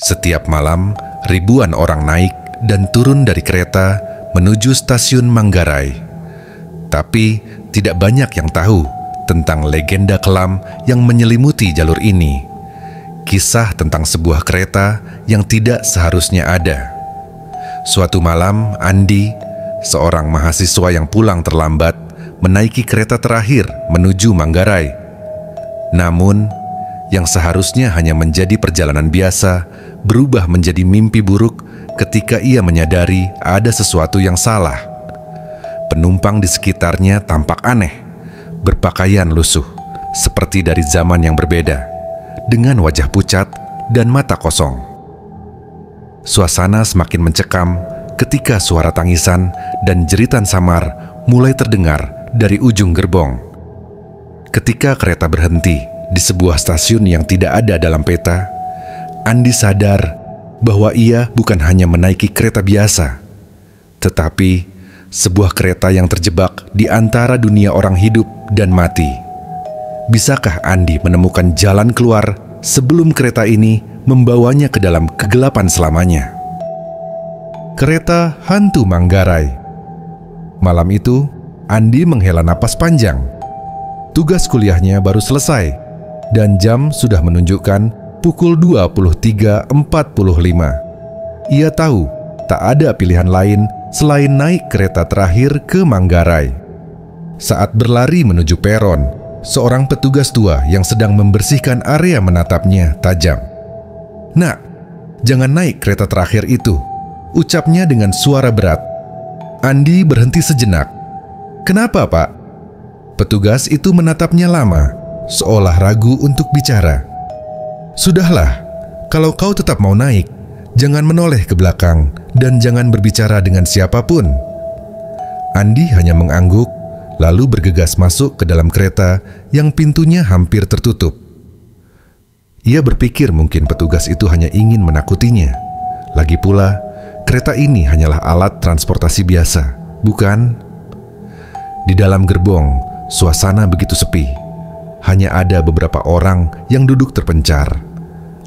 Setiap malam, ribuan orang naik dan turun dari kereta menuju stasiun Manggarai. Tapi, tidak banyak yang tahu tentang legenda kelam yang menyelimuti jalur ini. Kisah tentang sebuah kereta yang tidak seharusnya ada. Suatu malam, Andi, seorang mahasiswa yang pulang terlambat, menaiki kereta terakhir menuju Manggarai. Namun, yang seharusnya hanya menjadi perjalanan biasa, berubah menjadi mimpi buruk ketika ia menyadari ada sesuatu yang salah. Penumpang di sekitarnya tampak aneh, berpakaian lusuh, seperti dari zaman yang berbeda, dengan wajah pucat dan mata kosong. Suasana semakin mencekam ketika suara tangisan dan jeritan samar mulai terdengar dari ujung gerbong. Ketika kereta berhenti di sebuah stasiun yang tidak ada dalam peta, Andi sadar bahwa ia bukan hanya menaiki kereta biasa, tetapi sebuah kereta yang terjebak di antara dunia orang hidup dan mati. Bisakah Andi menemukan jalan keluar sebelum kereta ini membawanya ke dalam kegelapan selamanya? Kereta Hantu Manggarai. Malam itu, Andi menghela napas panjang. Tugas kuliahnya baru selesai, dan jam sudah menunjukkan pukul 23.45. Ia tahu tak ada pilihan lain selain naik kereta terakhir ke Manggarai. Saat berlari menuju peron, seorang petugas tua yang sedang membersihkan area menatapnya tajam. "Nak, jangan naik kereta terakhir itu," ucapnya dengan suara berat. Andi berhenti sejenak. "Kenapa, Pak?" Petugas itu menatapnya lama, seolah ragu untuk bicara. "Sudahlah, kalau kau tetap mau naik, jangan menoleh ke belakang dan jangan berbicara dengan siapapun." Andi hanya mengangguk, lalu bergegas masuk ke dalam kereta yang pintunya hampir tertutup. Ia berpikir mungkin petugas itu hanya ingin menakutinya. Lagi pula, kereta ini hanyalah alat transportasi biasa, bukan? Di dalam gerbong, suasana begitu sepi. Hanya ada beberapa orang yang duduk terpencar.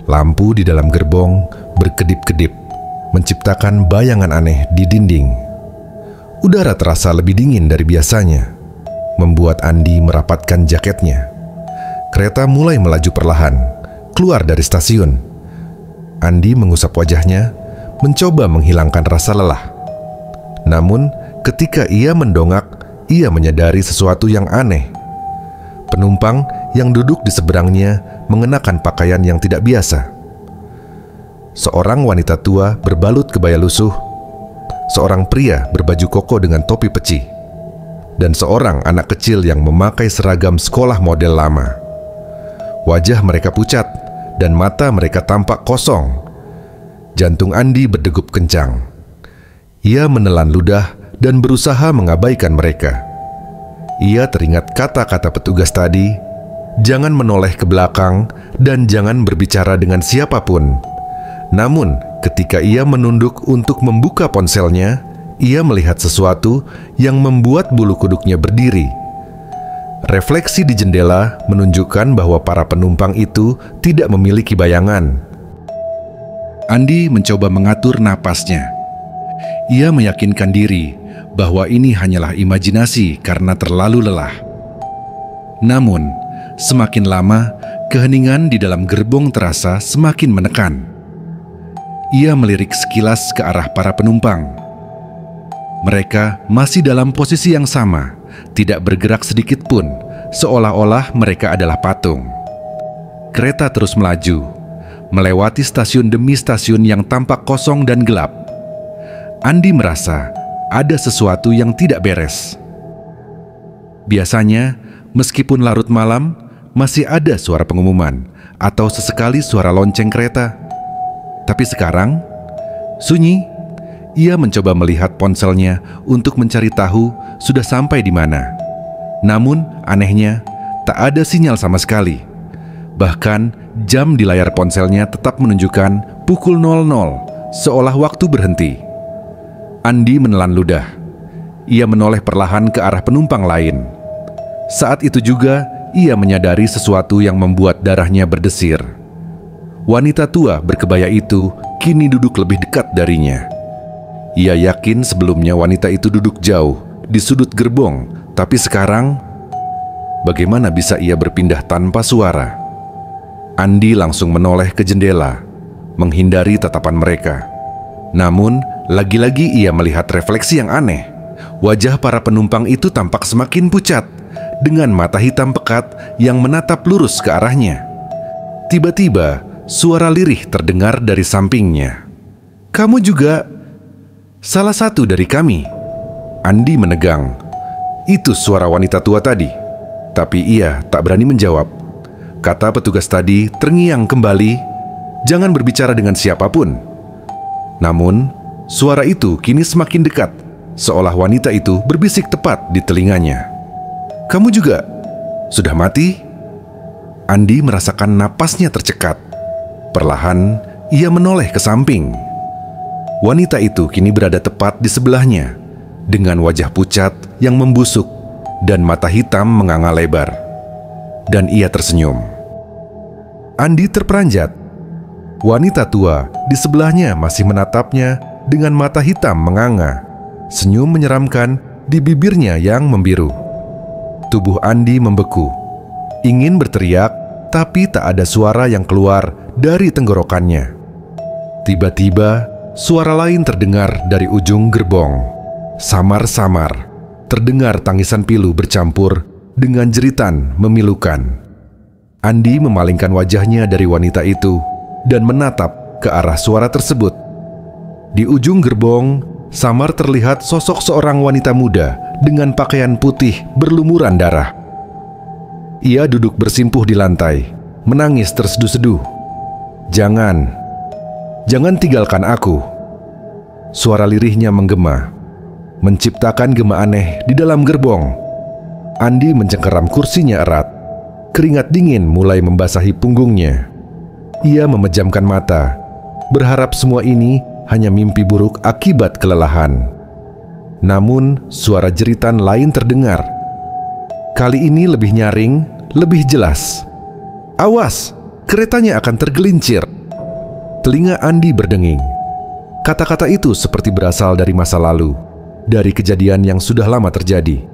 Lampu di dalam gerbong berkedip-kedip, menciptakan bayangan aneh di dinding. Udara terasa lebih dingin dari biasanya, membuat Andi merapatkan jaketnya. Kereta mulai melaju perlahan, keluar dari stasiun. Andi mengusap wajahnya, mencoba menghilangkan rasa lelah. Namun, ketika ia mendongak, ia menyadari sesuatu yang aneh. Penumpang yang duduk di seberangnya mengenakan pakaian yang tidak biasa. Seorang wanita tua berbalut kebaya lusuh, seorang pria berbaju koko dengan topi peci, dan seorang anak kecil yang memakai seragam sekolah model lama. Wajah mereka pucat dan mata mereka tampak kosong. Jantung Andi berdegup kencang. Ia menelan ludah dan berusaha mengabaikan mereka. Ia teringat kata-kata petugas tadi, jangan menoleh ke belakang dan jangan berbicara dengan siapapun. Namun, ketika ia menunduk untuk membuka ponselnya, ia melihat sesuatu yang membuat bulu kuduknya berdiri. Refleksi di jendela menunjukkan bahwa para penumpang itu tidak memiliki bayangan. Andi mencoba mengatur napasnya. Ia meyakinkan diri bahwa ini hanyalah imajinasi karena terlalu lelah. Namun, semakin lama, keheningan di dalam gerbong terasa semakin menekan. Ia melirik sekilas ke arah para penumpang. Mereka masih dalam posisi yang sama, tidak bergerak sedikit pun, seolah-olah mereka adalah patung. Kereta terus melaju, melewati stasiun demi stasiun yang tampak kosong dan gelap. Andi merasa ada sesuatu yang tidak beres. Biasanya, meskipun larut malam, masih ada suara pengumuman atau sesekali suara lonceng kereta. Tapi sekarang, sunyi. Ia mencoba melihat ponselnya untuk mencari tahu sudah sampai di mana. Namun, anehnya, tak ada sinyal sama sekali. Bahkan, jam di layar ponselnya tetap menunjukkan pukul 00, seolah waktu berhenti. Andi menelan ludah. Ia menoleh perlahan ke arah penumpang lain. Saat itu juga, ia menyadari sesuatu yang membuat darahnya berdesir. wanita tua berkebaya itu kini duduk lebih dekat darinya. Ia yakin sebelumnya wanita itu duduk jauh di sudut gerbong, tapi sekarang bagaimana bisa ia berpindah tanpa suara? Andi langsung menoleh ke jendela, menghindari tatapan mereka. Namun, lagi-lagi ia melihat refleksi yang aneh. Wajah para penumpang itu tampak semakin pucat, dengan mata hitam pekat yang menatap lurus ke arahnya. Tiba-tiba, suara lirih terdengar dari sampingnya. "Kamu juga salah satu dari kami." Andi menegang. Itu suara wanita tua tadi. Tapi ia tak berani menjawab. Kata petugas tadi terngiang kembali, "Jangan berbicara dengan siapapun." Namun, suara itu kini semakin dekat, seolah wanita itu berbisik tepat di telinganya. "Kamu juga sudah mati?" Andi merasakan napasnya tercekat. Perlahan, ia menoleh ke samping. Wanita itu kini berada tepat di sebelahnya, dengan wajah pucat yang membusuk dan mata hitam menganga lebar. Dan ia tersenyum. Andi terperanjat. Wanita tua di sebelahnya masih menatapnya dengan mata hitam menganga. Senyum menyeramkan di bibirnya yang membiru. Tubuh Andi membeku. Ingin berteriak, tapi tak ada suara yang keluar dari tenggorokannya. Tiba-tiba, suara lain terdengar dari ujung gerbong. Samar-samar, terdengar tangisan pilu bercampur dengan jeritan memilukan. Andi memalingkan wajahnya dari wanita itu dan menatap ke arah suara tersebut. Di ujung gerbong, samar terlihat sosok seorang wanita muda dengan pakaian putih berlumuran darah. Ia duduk bersimpuh di lantai, menangis terseduh-seduh. Jangan tinggalkan aku." Suara lirihnya menggema, menciptakan gema aneh di dalam gerbong. Andi mencengkeram kursinya erat. Keringat dingin mulai membasahi punggungnya. Ia memejamkan mata, berharap semua ini hanya mimpi buruk akibat kelelahan. Namun, suara jeritan lain terdengar. Kali ini lebih nyaring, lebih jelas. "Awas, keretanya akan tergelincir." Telinga Andi berdenging. Kata-kata itu seperti berasal dari masa lalu, dari kejadian yang sudah lama terjadi.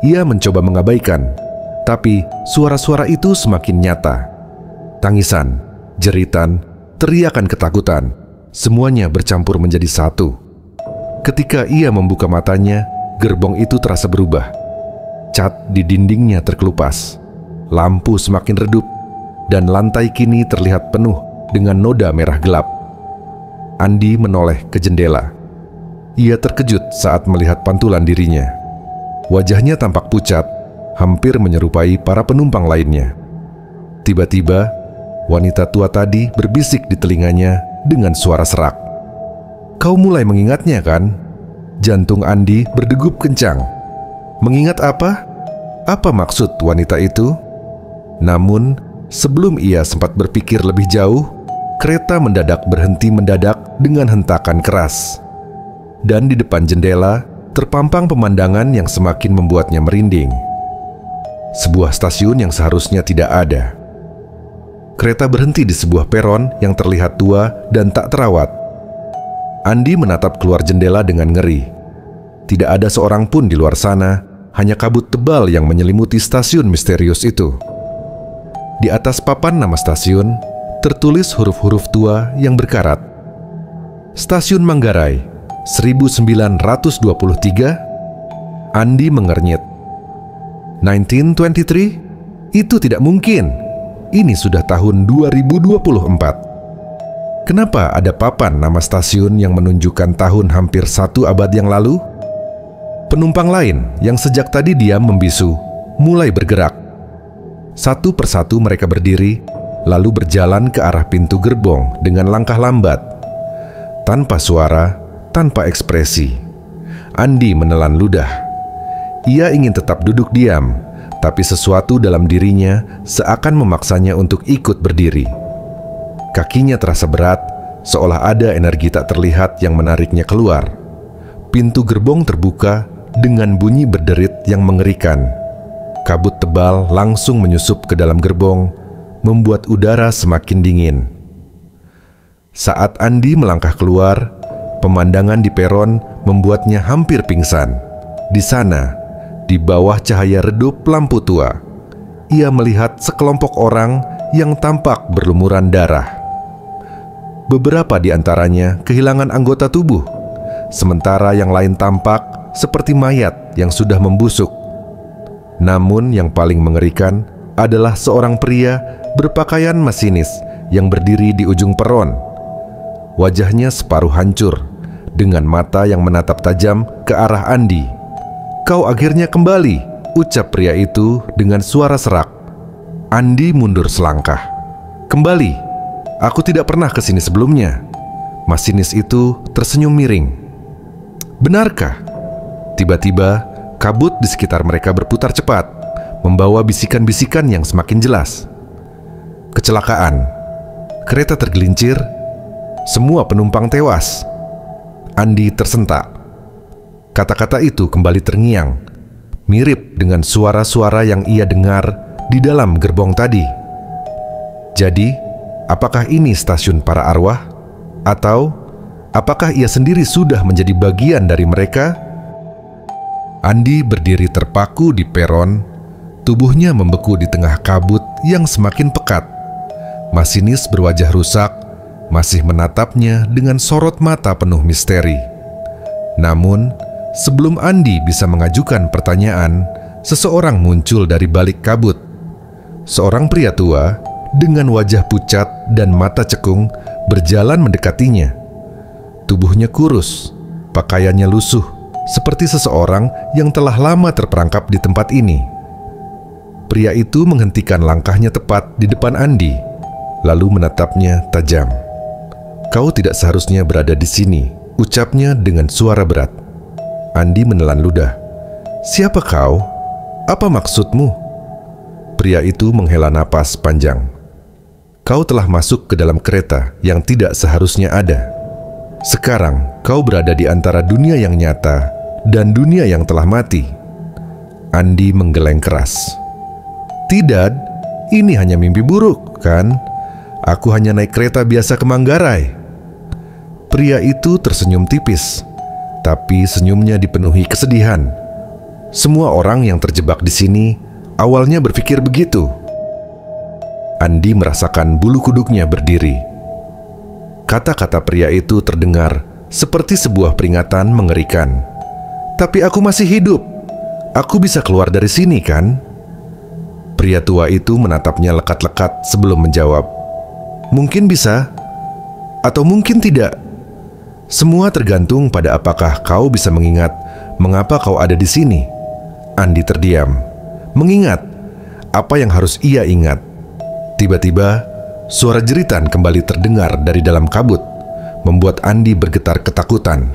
Ia mencoba mengabaikan, tapi suara-suara itu semakin nyata. Tangisan, jeritan, teriakan ketakutan, semuanya bercampur menjadi satu. Ketika ia membuka matanya, gerbong itu terasa berubah. Cat di dindingnya terkelupas. Lampu semakin redup, dan lantai kini terlihat penuh dengan noda merah gelap. Andi menoleh ke jendela. Ia terkejut saat melihat pantulan dirinya. Wajahnya tampak pucat, hampir menyerupai para penumpang lainnya. Tiba-tiba, wanita tua tadi berbisik di telinganya dengan suara serak. "Kau mulai mengingatnya, kan?" Jantung Andi berdegup kencang. Mengingat apa? Apa maksud wanita itu? Namun, sebelum ia sempat berpikir lebih jauh, kereta mendadak berhenti mendadak dengan hentakan keras. Dan di depan jendela, terpampang pemandangan yang semakin membuatnya merinding. Sebuah stasiun yang seharusnya tidak ada. Kereta berhenti di sebuah peron yang terlihat tua dan tak terawat. Andi menatap keluar jendela dengan ngeri. Tidak ada seorang pun di luar sana, hanya kabut tebal yang menyelimuti stasiun misterius itu. Di atas papan nama stasiun, tertulis huruf-huruf tua yang berkarat. Stasiun Manggarai, 1923. Andi mengernyit. 1923? Itu tidak mungkin. Ini sudah tahun 2024. Kenapa ada papan nama stasiun yang menunjukkan tahun hampir 1 abad yang lalu? Penumpang lain yang sejak tadi diam membisu mulai bergerak. Satu persatu mereka berdiri, lalu berjalan ke arah pintu gerbong dengan langkah lambat. Tanpa suara, tanpa ekspresi. Andi menelan ludah. Ia ingin tetap duduk diam, tapi sesuatu dalam dirinya seakan memaksanya untuk ikut berdiri. Kakinya terasa berat, seolah ada energi tak terlihat yang menariknya keluar. Pintu gerbong terbuka dengan bunyi berderit yang mengerikan. Kabut tebal langsung menyusup ke dalam gerbong, membuat udara semakin dingin. Saat Andi melangkah keluar, pemandangan di peron membuatnya hampir pingsan. Di sana, di bawah cahaya redup lampu tua, ia melihat sekelompok orang yang tampak berlumuran darah. Beberapa di antaranya kehilangan anggota tubuh, sementara yang lain tampak seperti mayat yang sudah membusuk. Namun yang paling mengerikan adalah seorang pria berpakaian masinis yang berdiri di ujung peron. Wajahnya separuh hancur, dengan mata yang menatap tajam ke arah Andi. "Kau akhirnya kembali," ucap pria itu dengan suara serak. Andi mundur selangkah. "Kembali? Aku tidak pernah ke sini sebelumnya." Masinis itu tersenyum miring. "Benarkah?" Tiba-tiba, kabut di sekitar mereka berputar cepat, membawa bisikan-bisikan yang semakin jelas. Kecelakaan. Kereta tergelincir. Semua penumpang tewas. Andi tersentak. Kata-kata itu kembali terngiang, mirip dengan suara-suara yang ia dengar di dalam gerbong tadi. Jadi, apakah ini stasiun para arwah? Atau apakah ia sendiri sudah menjadi bagian dari mereka? Andi berdiri terpaku di peron, tubuhnya membeku di tengah kabut yang semakin pekat. Masinis berwajah rusak masih menatapnya dengan sorot mata penuh misteri. Namun, sebelum Andi bisa mengajukan pertanyaan, seseorang muncul dari balik kabut. Seorang pria tua dengan wajah pucat dan mata cekung berjalan mendekatinya. Tubuhnya kurus, pakaiannya lusuh, seperti seseorang yang telah lama terperangkap di tempat ini. Pria itu menghentikan langkahnya tepat di depan Andi, lalu menatapnya tajam. "Kau tidak seharusnya berada di sini," ucapnya dengan suara berat. Andi menelan ludah. "Siapa kau? Apa maksudmu?" Pria itu menghela napas panjang. "Kau telah masuk ke dalam kereta yang tidak seharusnya ada. Sekarang kau berada di antara dunia yang nyata dan dunia yang telah mati." Andi menggeleng keras. "Tidak, ini hanya mimpi buruk, kan? Aku hanya naik kereta biasa ke Manggarai." Pria itu tersenyum tipis, tapi senyumnya dipenuhi kesedihan. Semua orang yang terjebak di sini awalnya berpikir begitu. Andi merasakan bulu kuduknya berdiri. Kata-kata pria itu terdengar seperti sebuah peringatan mengerikan. "Tapi aku masih hidup. Aku bisa keluar dari sini, kan?" Pria tua itu menatapnya lekat-lekat sebelum menjawab. "Mungkin bisa, atau mungkin tidak. Semua tergantung pada apakah kau bisa mengingat mengapa kau ada di sini." Andi terdiam. Mengingat apa yang harus ia ingat? Tiba-tiba, suara jeritan kembali terdengar dari dalam kabut, membuat Andi bergetar ketakutan.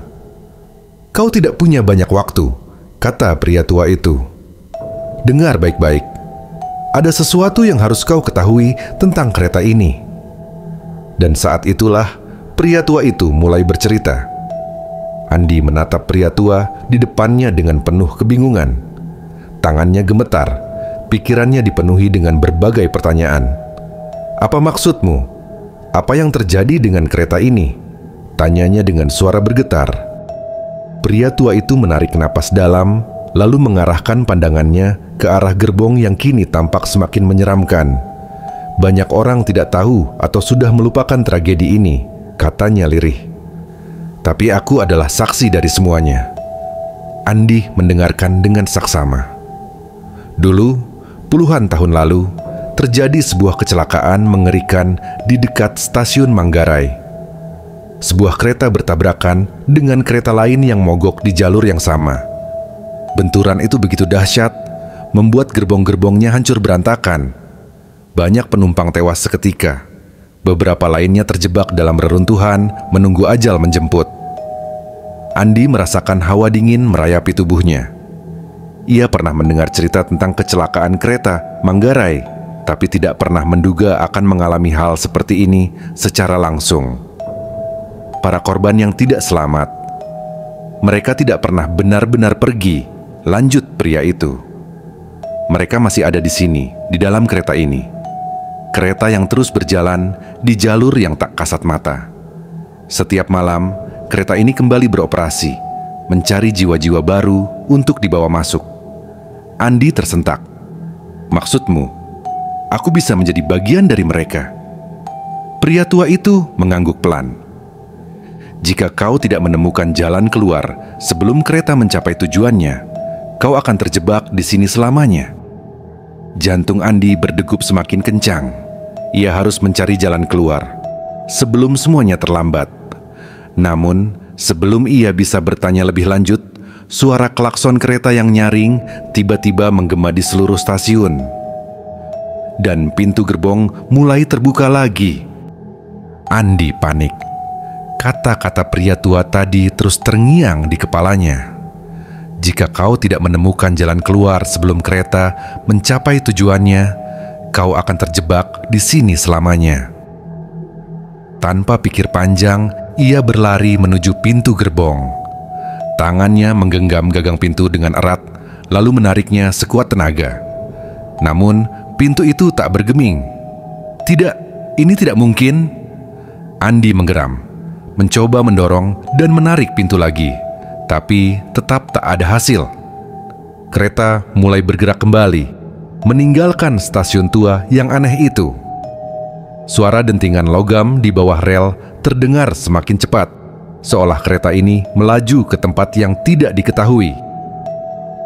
"Kau tidak punya banyak waktu," kata pria tua itu. "Dengar baik-baik. Ada sesuatu yang harus kau ketahui tentang kereta ini." Dan saat itulah pria tua itu mulai bercerita. Andi menatap pria tua di depannya dengan penuh kebingungan. Tangannya gemetar, pikirannya dipenuhi dengan berbagai pertanyaan. "Apa maksudmu? Apa yang terjadi dengan kereta ini?" tanyanya dengan suara bergetar. Pria tua itu menarik napas dalam, lalu mengarahkan pandangannya ke arah gerbong yang kini tampak semakin menyeramkan. "Banyak orang tidak tahu atau sudah melupakan tragedi ini," katanya lirih. "Tapi aku adalah saksi dari semuanya." Andi mendengarkan dengan saksama. Dulu, puluhan tahun lalu, terjadi sebuah kecelakaan mengerikan di dekat stasiun Manggarai. Sebuah kereta bertabrakan dengan kereta lain yang mogok di jalur yang sama. Benturan itu begitu dahsyat, membuat gerbong-gerbongnya hancur berantakan. Banyak penumpang tewas seketika. Beberapa lainnya terjebak dalam reruntuhan, menunggu ajal menjemput. Andi merasakan hawa dingin merayapi tubuhnya. Ia pernah mendengar cerita tentang kecelakaan kereta Manggarai, tapi tidak pernah menduga akan mengalami hal seperti ini secara langsung. Para korban yang tidak selamat, mereka tidak pernah benar-benar pergi, lanjut pria itu. Mereka masih ada di sini, di dalam kereta ini. Kereta yang terus berjalan di jalur yang tak kasat mata. Setiap malam, kereta ini kembali beroperasi, mencari jiwa-jiwa baru untuk dibawa masuk. Andi tersentak. "Maksudmu, aku bisa menjadi bagian dari mereka?" Pria tua itu mengangguk pelan. "Jika kau tidak menemukan jalan keluar sebelum kereta mencapai tujuannya, kau akan terjebak di sini selamanya." Jantung Andi berdegup semakin kencang. Ia harus mencari jalan keluar sebelum semuanya terlambat. Namun, sebelum ia bisa bertanya lebih lanjut, suara klakson kereta yang nyaring tiba-tiba menggema di seluruh stasiun. Dan pintu gerbong mulai terbuka lagi. Andi panik. Kata-kata pria tua tadi terus terngiang di kepalanya. "Jika kau tidak menemukan jalan keluar sebelum kereta mencapai tujuannya, kau akan terjebak di sini selamanya." Tanpa pikir panjang, ia berlari menuju pintu gerbong. Tangannya menggenggam gagang pintu dengan erat, lalu menariknya sekuat tenaga. Namun, pintu itu tak bergeming. "Tidak, ini tidak mungkin." Andi menggeram, mencoba mendorong dan menarik pintu lagi, tapi tetap tak ada hasil. Kereta mulai bergerak kembali, meninggalkan stasiun tua yang aneh itu. Suara dentingan logam di bawah rel terdengar semakin cepat, seolah kereta ini melaju ke tempat yang tidak diketahui.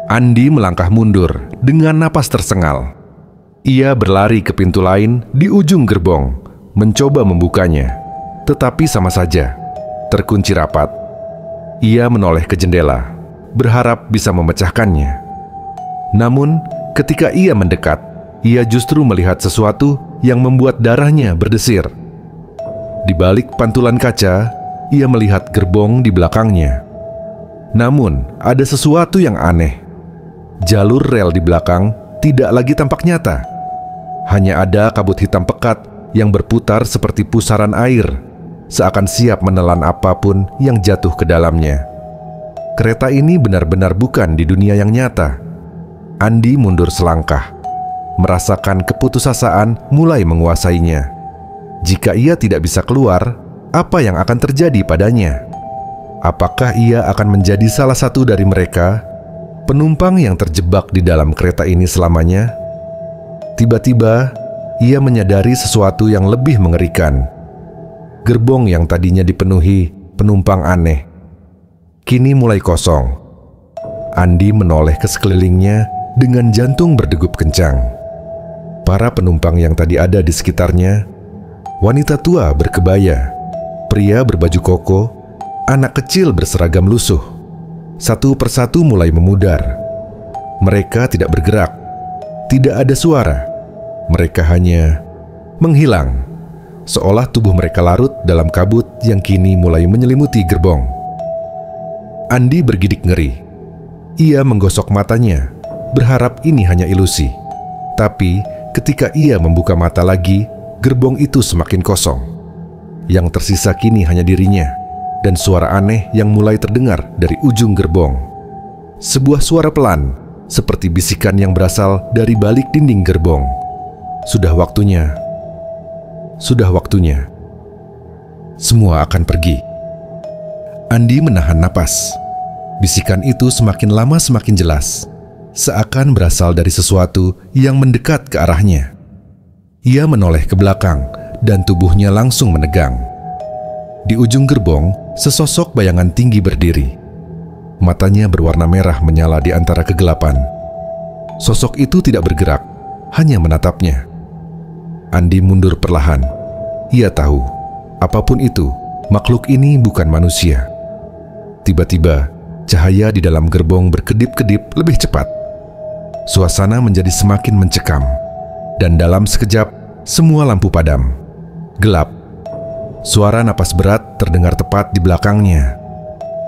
Andi melangkah mundur dengan napas tersengal. Ia berlari ke pintu lain di ujung gerbong, mencoba membukanya, tetapi sama saja, terkunci rapat. Ia menoleh ke jendela, berharap bisa memecahkannya. Namun, ketika ia mendekat, ia justru melihat sesuatu yang membuat darahnya berdesir. Di balik pantulan kaca, ia melihat gerbong di belakangnya. Namun, ada sesuatu yang aneh. Jalur rel di belakang tidak lagi tampak nyata. Hanya ada kabut hitam pekat yang berputar seperti pusaran air, seakan siap menelan apapun yang jatuh ke dalamnya. Kereta ini benar-benar bukan di dunia yang nyata. Andi mundur selangkah, merasakan keputusasaan mulai menguasainya. Jika ia tidak bisa keluar, apa yang akan terjadi padanya? Apakah ia akan menjadi salah satu dari mereka, penumpang yang terjebak di dalam kereta ini selamanya? Tiba-tiba, ia menyadari sesuatu yang lebih mengerikan. Gerbong yang tadinya dipenuhi penumpang aneh, kini mulai kosong. Andi menoleh ke sekelilingnya dengan jantung berdegup kencang. Para penumpang yang tadi ada di sekitarnya, wanita tua berkebaya, pria berbaju koko, anak kecil berseragam lusuh, satu persatu mulai memudar. Mereka tidak bergerak, tidak ada suara. Mereka hanya menghilang, seolah tubuh mereka larut dalam kabut yang kini mulai menyelimuti gerbong. Andi bergidik ngeri. Ia menggosok matanya, berharap ini hanya ilusi. Tapi ketika ia membuka mata lagi, gerbong itu semakin kosong. Yang tersisa kini hanya dirinya dan suara aneh yang mulai terdengar dari ujung gerbong. Sebuah suara pelan, seperti bisikan yang berasal dari balik dinding gerbong. Sudah waktunya. Sudah waktunya. Semua akan pergi. Andi menahan napas. Bisikan itu semakin lama semakin jelas, seakan berasal dari sesuatu yang mendekat ke arahnya. Ia menoleh ke belakang dan tubuhnya langsung menegang. Di ujung gerbong, sesosok bayangan tinggi berdiri. Matanya berwarna merah menyala di antara kegelapan. Sosok itu tidak bergerak, hanya menatapnya. Andi mundur perlahan. Ia tahu, apapun itu, makhluk ini bukan manusia. Tiba-tiba, cahaya di dalam gerbong berkedip-kedip lebih cepat. Suasana menjadi semakin mencekam, dan dalam sekejap, semua lampu padam. Gelap. Suara napas berat terdengar tepat di belakangnya.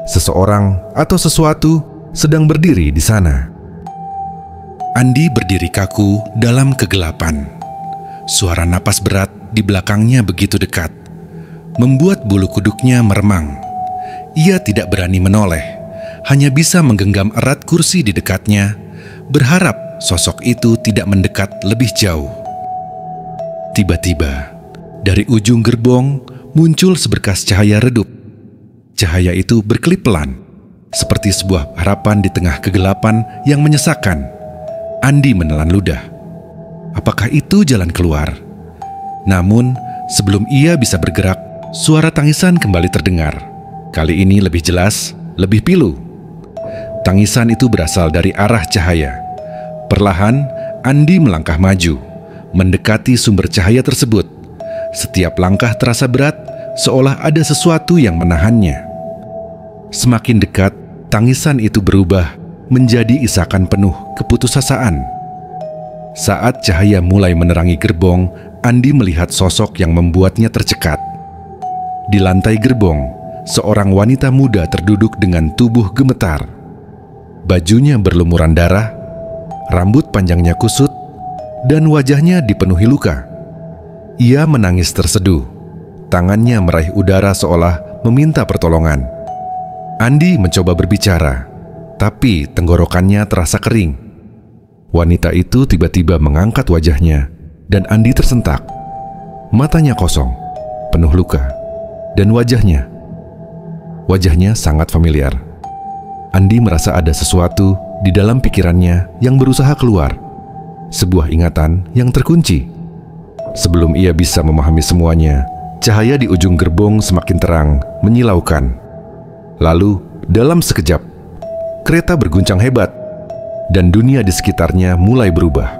Seseorang atau sesuatu sedang berdiri di sana. Andi berdiri kaku dalam kegelapan. Suara napas berat di belakangnya begitu dekat, membuat bulu kuduknya meremang. Ia tidak berani menoleh, hanya bisa menggenggam erat kursi di dekatnya, berharap sosok itu tidak mendekat lebih jauh. Tiba-tiba, dari ujung gerbong muncul seberkas cahaya redup. Cahaya itu berkelip pelan, seperti sebuah harapan di tengah kegelapan yang menyesakan. Andi menelan ludah. Apakah itu jalan keluar? Namun, sebelum ia bisa bergerak, suara tangisan kembali terdengar. Kali ini lebih jelas, lebih pilu. Tangisan itu berasal dari arah cahaya. Perlahan, Andi melangkah maju, mendekati sumber cahaya tersebut. Setiap langkah terasa berat, seolah ada sesuatu yang menahannya. Semakin dekat, tangisan itu berubah menjadi isakan penuh keputusasaan. Saat cahaya mulai menerangi gerbong, Andi melihat sosok yang membuatnya tercekat. Di lantai gerbong, seorang wanita muda terduduk dengan tubuh gemetar. Bajunya berlumuran darah, rambut panjangnya kusut, dan wajahnya dipenuhi luka. Ia menangis terseduh, tangannya meraih udara seolah meminta pertolongan. Andi mencoba berbicara, tapi tenggorokannya terasa kering. Wanita itu tiba-tiba mengangkat wajahnya, dan Andi tersentak. Matanya kosong, penuh luka, dan wajahnya sangat familiar. Andi merasa ada sesuatu di dalam pikirannya yang berusaha keluar. Sebuah ingatan yang terkunci. Sebelum ia bisa memahami semuanya, cahaya di ujung gerbong semakin terang, menyilaukan. Lalu, dalam sekejap, kereta berguncang hebat, dan dunia di sekitarnya mulai berubah.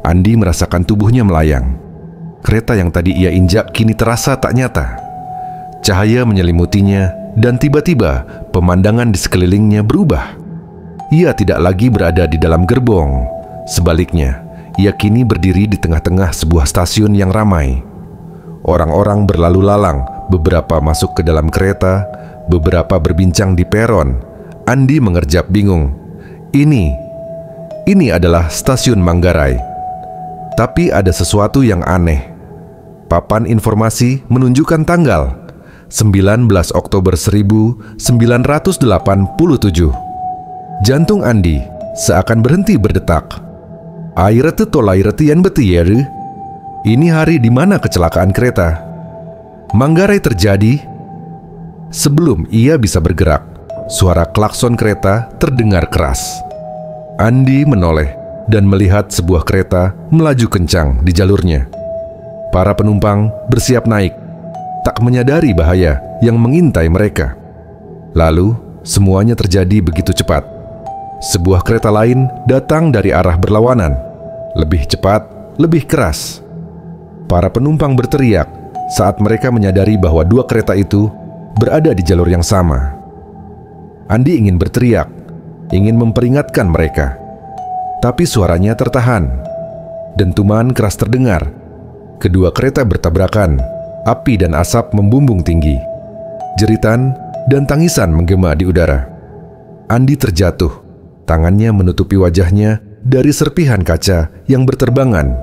Andi merasakan tubuhnya melayang. Kereta yang tadi ia injak kini terasa tak nyata. Cahaya menyelimutinya, dan tiba-tiba pemandangan di sekelilingnya berubah. Ia tidak lagi berada di dalam gerbong. Sebaliknya, ia kini berdiri di tengah-tengah sebuah stasiun yang ramai. Orang-orang berlalu lalang, beberapa masuk ke dalam kereta, beberapa berbincang di peron. Andi mengerjap bingung. Ini adalah stasiun Manggarai. Tapi ada sesuatu yang aneh. Papan informasi menunjukkan tanggal 19 Oktober 1987. Jantung Andi seakan berhenti berdetak. Airete tolairete yan betiyeru. Ini hari di mana kecelakaan kereta? Manggarai terjadi. Sebelum ia bisa bergerak, suara klakson kereta terdengar keras. Andi menoleh dan melihat sebuah kereta melaju kencang di jalurnya. Para penumpang bersiap naik, tak menyadari bahaya yang mengintai mereka. Lalu, semuanya terjadi begitu cepat. Sebuah kereta lain datang dari arah berlawanan, lebih cepat, lebih keras. Para penumpang berteriak saat mereka menyadari bahwa dua kereta itu berada di jalur yang sama. Andi ingin berteriak, ingin memperingatkan mereka, tapi suaranya tertahan. Dentuman keras terdengar. Kedua kereta bertabrakan, api dan asap membumbung tinggi. Jeritan dan tangisan menggema di udara. Andi terjatuh. Tangannya menutupi wajahnya dari serpihan kaca yang berterbangan.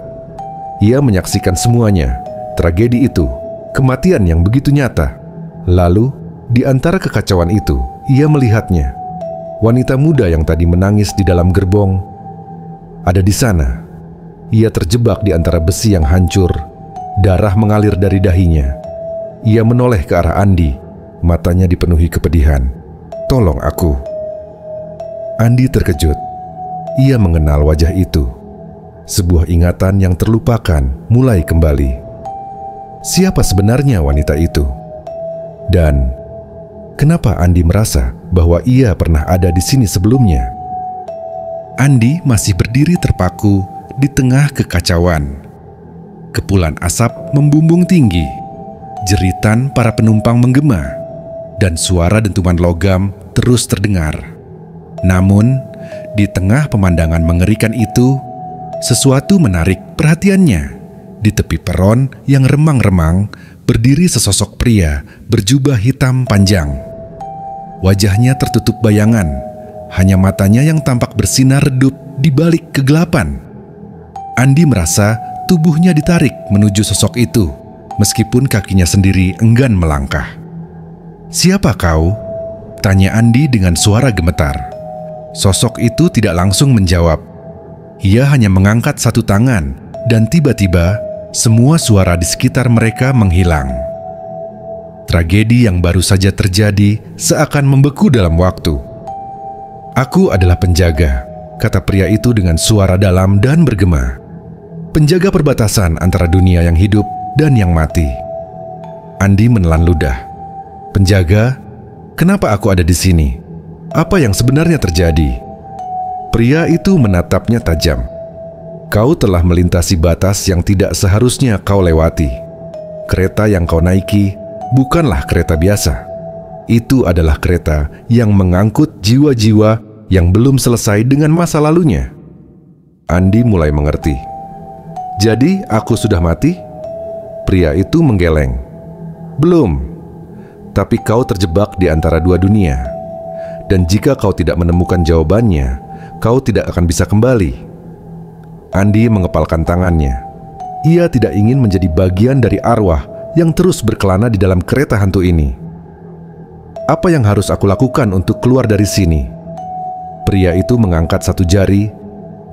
Ia menyaksikan semuanya, tragedi itu, kematian yang begitu nyata. Lalu, di antara kekacauan itu, ia melihatnya. Wanita muda yang tadi menangis di dalam gerbong ada di sana. Ia terjebak di antara besi yang hancur. Darah mengalir dari dahinya. Ia menoleh ke arah Andi, matanya dipenuhi kepedihan. "Tolong aku." Andi terkejut. Ia mengenal wajah itu. Sebuah ingatan yang terlupakan mulai kembali. Siapa sebenarnya wanita itu? Dan kenapa Andi merasa bahwa ia pernah ada di sini sebelumnya? Andi masih berdiri terpaku di tengah kekacauan. Kepulan asap membumbung tinggi. Jeritan para penumpang menggema, dan suara dentuman logam terus terdengar. Namun, di tengah pemandangan mengerikan itu, sesuatu menarik perhatiannya. Di tepi peron yang remang-remang, berdiri sesosok pria berjubah hitam panjang. Wajahnya tertutup bayangan, hanya matanya yang tampak bersinar redup di balik kegelapan. Andi merasa tubuhnya ditarik menuju sosok itu, meskipun kakinya sendiri enggan melangkah. "Siapa kau?" tanya Andi dengan suara gemetar. Sosok itu tidak langsung menjawab. Ia hanya mengangkat satu tangan, dan tiba-tiba semua suara di sekitar mereka menghilang. Tragedi yang baru saja terjadi seakan membeku dalam waktu. "Aku adalah penjaga," kata pria itu dengan suara dalam dan bergema. "Penjaga perbatasan antara dunia yang hidup dan yang mati." Andi menelan ludah. "Penjaga? Kenapa aku ada di sini? Apa yang sebenarnya terjadi?" Pria itu menatapnya tajam. "Kau telah melintasi batas yang tidak seharusnya kau lewati. Kereta yang kau naiki bukanlah kereta biasa. Itu adalah kereta yang mengangkut jiwa-jiwa yang belum selesai dengan masa lalunya." Andi mulai mengerti. "Jadi aku sudah mati?" Pria itu menggeleng. "Belum. Tapi kau terjebak di antara dua dunia. Dan jika kau tidak menemukan jawabannya, kau tidak akan bisa kembali." Andi mengepalkan tangannya. Ia tidak ingin menjadi bagian dari arwah yang terus berkelana di dalam kereta hantu ini. "Apa yang harus aku lakukan untuk keluar dari sini?" Pria itu mengangkat satu jari,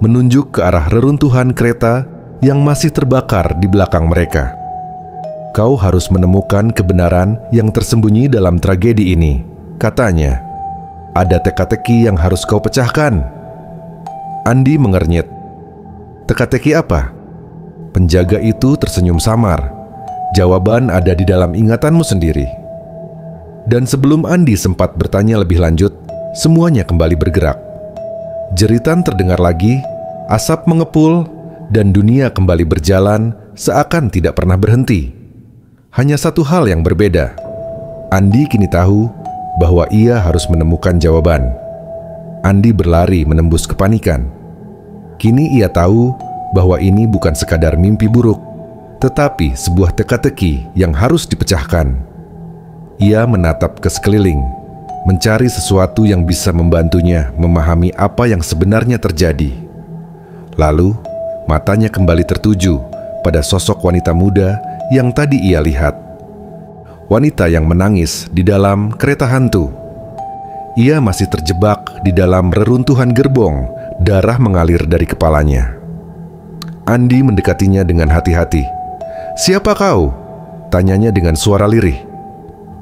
menunjuk ke arah reruntuhan kereta yang masih terbakar di belakang mereka. "Kau harus menemukan kebenaran yang tersembunyi dalam tragedi ini," katanya. "Ada teka-teki yang harus kau pecahkan." Andi mengernyit. "Teka-teki apa?" Penjaga itu tersenyum samar. "Jawaban ada di dalam ingatanmu sendiri." Dan sebelum Andi sempat bertanya lebih lanjut, semuanya kembali bergerak. Jeritan terdengar lagi, asap mengepul, dan dunia kembali berjalan seakan tidak pernah berhenti. Hanya satu hal yang berbeda. Andi kini tahu bahwa ia harus menemukan jawaban. Andi berlari menembus kepanikan. Kini ia tahu bahwa ini bukan sekadar mimpi buruk, tetapi sebuah teka-teki yang harus dipecahkan. Ia menatap ke sekeliling, mencari sesuatu yang bisa membantunya memahami apa yang sebenarnya terjadi. Lalu, matanya kembali tertuju pada sosok wanita muda yang tadi ia lihat. Wanita yang menangis di dalam kereta hantu. Ia masih terjebak di dalam reruntuhan gerbong, darah mengalir dari kepalanya. Andi mendekatinya dengan hati-hati. "Siapa kau?" tanyanya dengan suara lirih.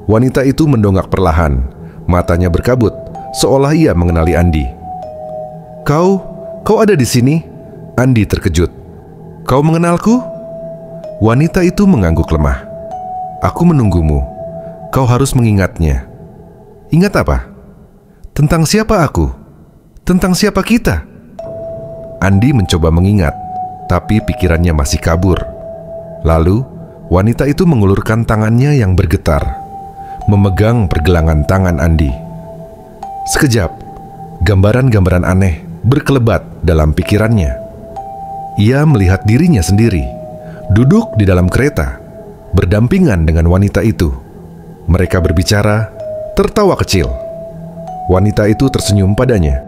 Wanita itu mendongak perlahan, matanya berkabut, seolah ia mengenali Andi. Kau ada di sini?" Andi terkejut. "Kau mengenalku?" Wanita itu mengangguk lemah. "Aku menunggumu. Kau harus mengingatnya." "Ingat apa? Tentang siapa aku? Tentang siapa kita?" Andi mencoba mengingat, tapi pikirannya masih kabur. Lalu, wanita itu mengulurkan tangannya yang bergetar, memegang pergelangan tangan Andi. Sekejap, gambaran-gambaran aneh berkelebat dalam pikirannya. Ia melihat dirinya sendiri, duduk di dalam kereta, berdampingan dengan wanita itu. Mereka berbicara, tertawa kecil. Wanita itu tersenyum padanya.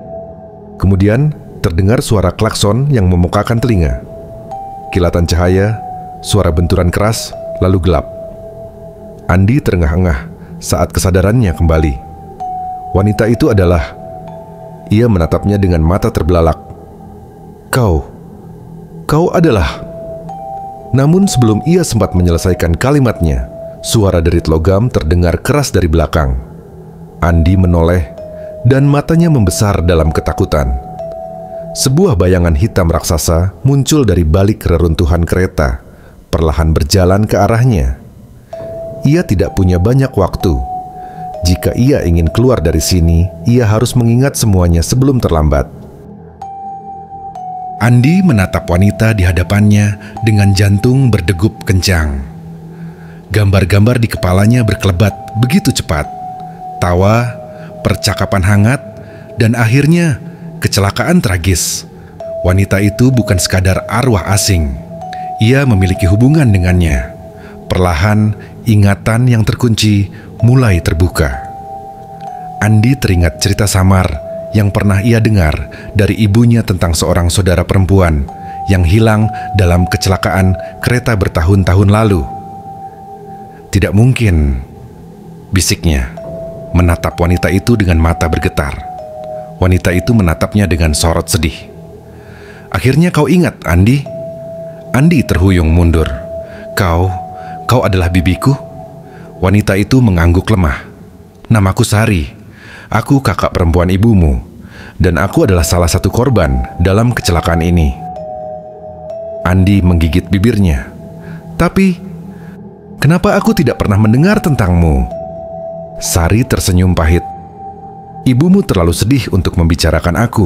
Kemudian terdengar suara klakson yang memukakan telinga. Kilatan cahaya, suara benturan keras, lalu gelap. Andi terengah-engah saat kesadarannya kembali. Wanita itu adalah... Ia menatapnya dengan mata terbelalak. Kau adalah... Namun sebelum ia sempat menyelesaikan kalimatnya, suara derit logam terdengar keras dari belakang. Andi menoleh dan matanya membesar dalam ketakutan. Sebuah bayangan hitam raksasa muncul dari balik reruntuhan kereta, perlahan berjalan ke arahnya. Ia tidak punya banyak waktu. Jika ia ingin keluar dari sini, ia harus mengingat semuanya sebelum terlambat. Andi menatap wanita di hadapannya dengan jantung berdegup kencang. Gambar-gambar di kepalanya berkelebat begitu cepat. Tawa, percakapan hangat, dan akhirnya kecelakaan tragis. Wanita itu bukan sekadar arwah asing. Ia memiliki hubungan dengannya. Perlahan, ingatan yang terkunci mulai terbuka. Andi teringat cerita samar yang pernah ia dengar dari ibunya tentang seorang saudara perempuan yang hilang dalam kecelakaan kereta bertahun-tahun lalu. "Tidak mungkin," bisiknya, menatap wanita itu dengan mata bergetar. Wanita itu menatapnya dengan sorot sedih. "Akhirnya kau ingat, Andi?" Andi terhuyung mundur. Kau adalah bibiku?" Wanita itu mengangguk lemah. "Namaku Sari. Aku kakak perempuan ibumu, dan aku adalah salah satu korban dalam kecelakaan ini." Andi menggigit bibirnya. "Tapi, kenapa aku tidak pernah mendengar tentangmu?" Sari tersenyum pahit. "Ibumu terlalu sedih untuk membicarakan aku.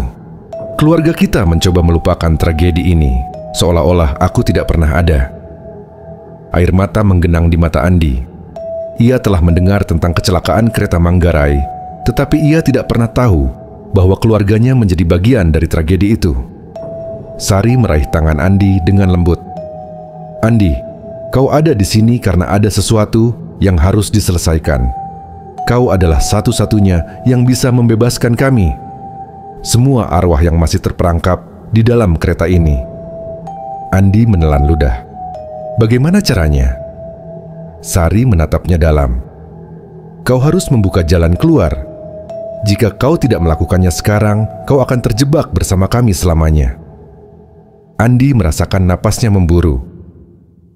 Keluarga kita mencoba melupakan tragedi ini, seolah-olah aku tidak pernah ada." Air mata menggenang di mata Andi. Ia telah mendengar tentang kecelakaan kereta Manggarai, tetapi ia tidak pernah tahu bahwa keluarganya menjadi bagian dari tragedi itu. Sari meraih tangan Andi dengan lembut. "Andi, kau ada di sini karena ada sesuatu yang harus diselesaikan. Kau adalah satu-satunya yang bisa membebaskan kami. Semua arwah yang masih terperangkap di dalam kereta ini." Andi menelan ludah. "Bagaimana caranya?" Sari menatapnya dalam. "Kau harus membuka jalan keluar. Jika kau tidak melakukannya sekarang, kau akan terjebak bersama kami selamanya." Andi merasakan napasnya memburu.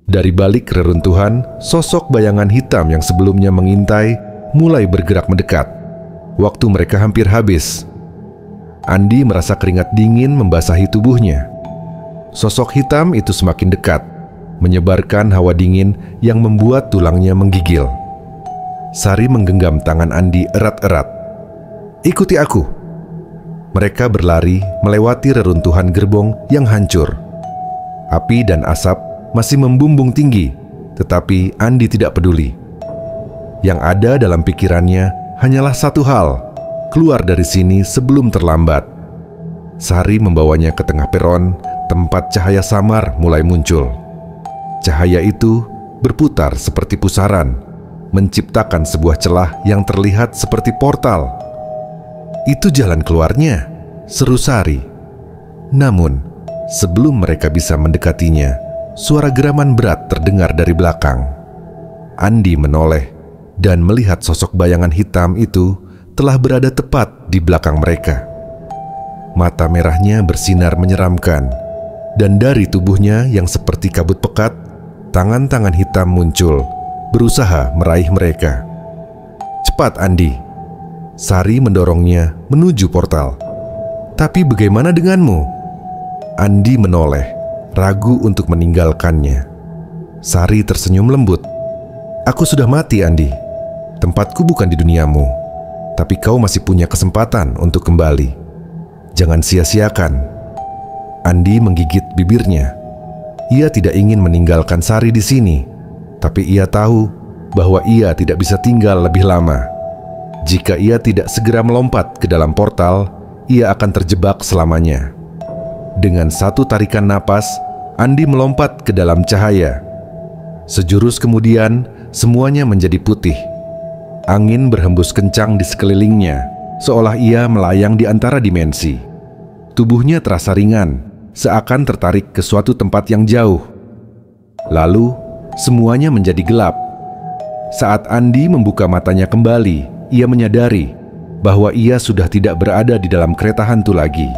Dari balik reruntuhan, sosok bayangan hitam yang sebelumnya mengintai mulai bergerak mendekat. Waktu mereka hampir habis. Andi merasa keringat dingin membasahi tubuhnya. Sosok hitam itu semakin dekat, menyebarkan hawa dingin yang membuat tulangnya menggigil. Sari menggenggam tangan Andi erat-erat. "Ikuti aku." Mereka berlari melewati reruntuhan gerbong yang hancur. Api dan asap masih membumbung tinggi, tetapi Andi tidak peduli. Yang ada dalam pikirannya hanyalah satu hal: keluar dari sini sebelum terlambat. Sari membawanya ke tengah peron, tempat cahaya samar mulai muncul. Cahaya itu berputar seperti pusaran, menciptakan sebuah celah yang terlihat seperti portal. "Itu jalan keluarnya," seru Sari. Namun, sebelum mereka bisa mendekatinya, suara geraman berat terdengar dari belakang. Andi menoleh dan melihat sosok bayangan hitam itu telah berada tepat di belakang mereka. Mata merahnya bersinar menyeramkan, dan dari tubuhnya yang seperti kabut pekat, tangan-tangan hitam muncul, berusaha meraih mereka. "Cepat, Andi." Sari mendorongnya menuju portal. "Tapi bagaimana denganmu?" Andi menoleh, ragu untuk meninggalkannya. Sari tersenyum lembut. "Aku sudah mati, Andi. Tempatku bukan di duniamu, tapi kau masih punya kesempatan untuk kembali. Jangan sia-siakan." Andi menggigit bibirnya. Ia tidak ingin meninggalkan Sari di sini, tapi ia tahu bahwa ia tidak bisa tinggal lebih lama. Jika ia tidak segera melompat ke dalam portal, ia akan terjebak selamanya. Dengan satu tarikan napas, Andi melompat ke dalam cahaya. Sejurus kemudian, semuanya menjadi putih. Angin berhembus kencang di sekelilingnya, seolah ia melayang di antara dimensi. Tubuhnya terasa ringan, seakan tertarik ke suatu tempat yang jauh. Lalu, semuanya menjadi gelap. Saat Andi membuka matanya kembali, ia menyadari bahwa ia sudah tidak berada di dalam kereta hantu lagi.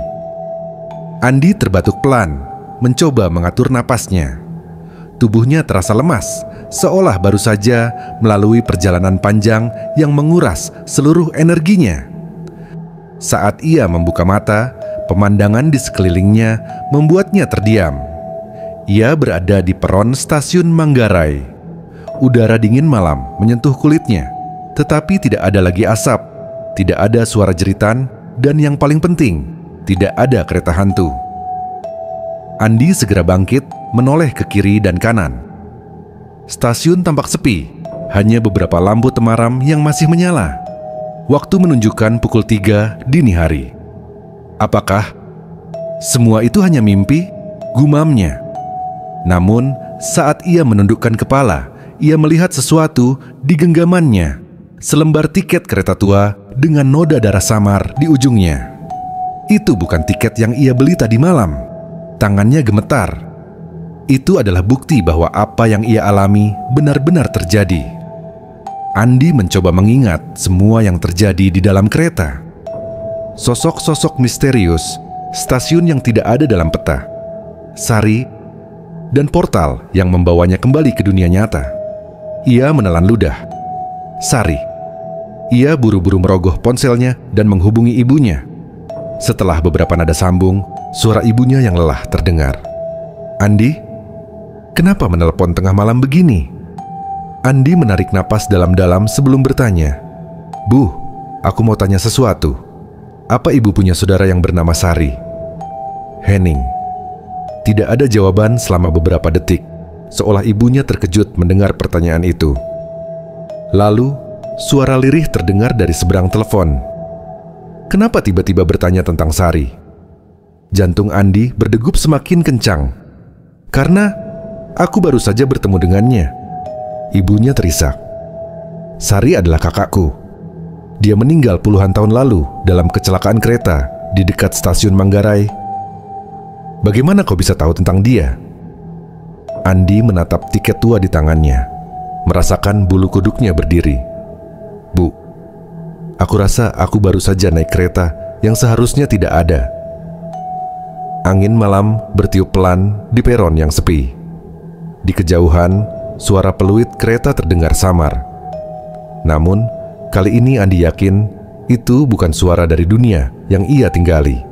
Andi terbatuk pelan, mencoba mengatur napasnya. Tubuhnya terasa lemas, seolah baru saja melalui perjalanan panjang yang menguras seluruh energinya. Saat ia membuka mata, pemandangan di sekelilingnya membuatnya terdiam. Ia berada di peron stasiun Manggarai. Udara dingin malam menyentuh kulitnya, tetapi tidak ada lagi asap, tidak ada suara jeritan, dan yang paling penting, tidak ada kereta hantu. Andi segera bangkit, menoleh ke kiri dan kanan. Stasiun tampak sepi, hanya beberapa lampu temaram yang masih menyala. Waktu menunjukkan pukul 3 dini hari. Apakah semua itu hanya mimpi? Gumamnya. Namun, saat ia menundukkan kepala, ia melihat sesuatu di genggamannya. Selembar tiket kereta tua dengan noda darah samar di ujungnya. Itu bukan tiket yang ia beli tadi malam. Tangannya gemetar. Itu adalah bukti bahwa apa yang ia alami benar-benar terjadi. Andi mencoba mengingat semua yang terjadi di dalam kereta. Sosok-sosok misterius, stasiun yang tidak ada dalam peta, Sari, dan portal yang membawanya kembali ke dunia nyata. Ia menelan ludah. Sari. Ia buru-buru merogoh ponselnya dan menghubungi ibunya. Setelah beberapa nada sambung, suara ibunya yang lelah terdengar. "Andi, kenapa menelpon tengah malam begini?" Andi menarik napas dalam-dalam sebelum bertanya. "Bu, aku mau tanya sesuatu. Apa ibu punya saudara yang bernama Sari?" Hening. Tidak ada jawaban selama beberapa detik, seolah ibunya terkejut mendengar pertanyaan itu. Lalu, suara lirih terdengar dari seberang telepon. Kenapa tiba-tiba bertanya tentang Sari? Jantung Andi berdegup semakin kencang. Karena aku baru saja bertemu dengannya. Ibunya terisak. Sari adalah kakakku. Dia meninggal puluhan tahun lalu dalam kecelakaan kereta di dekat stasiun Manggarai. Bagaimana kau bisa tahu tentang dia? Andi menatap tiket tua di tangannya, merasakan bulu kuduknya berdiri. "Bu, aku rasa aku baru saja naik kereta yang seharusnya tidak ada." Angin malam bertiup pelan di peron yang sepi. Di kejauhan, suara peluit kereta terdengar samar. Namun, kali ini Andi yakin itu bukan suara dari dunia yang ia tinggali.